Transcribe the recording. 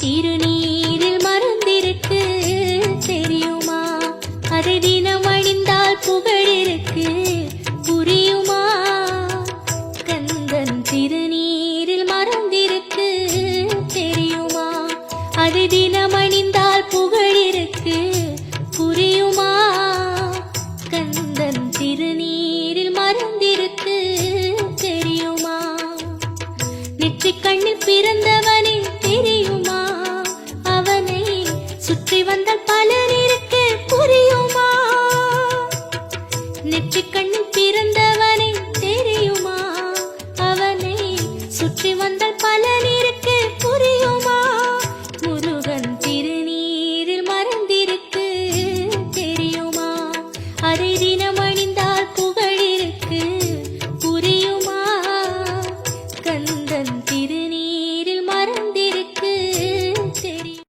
திருநீரில் மறந்திருக்கு தெரியுமா? அதை தினம் அணிந்தால் புகழிருக்கு புரியுமா? கந்தன் திருநீரில் மறந்திருக்கு தெரியுமா? அதை தினம் அணிந்தால் புகழிருக்கு புரியுமா? கந்தன் திருநீரில் மறந்திருக்கு தெரியுமா? நெற்றிக் கண்ணில் பிறந்தவர்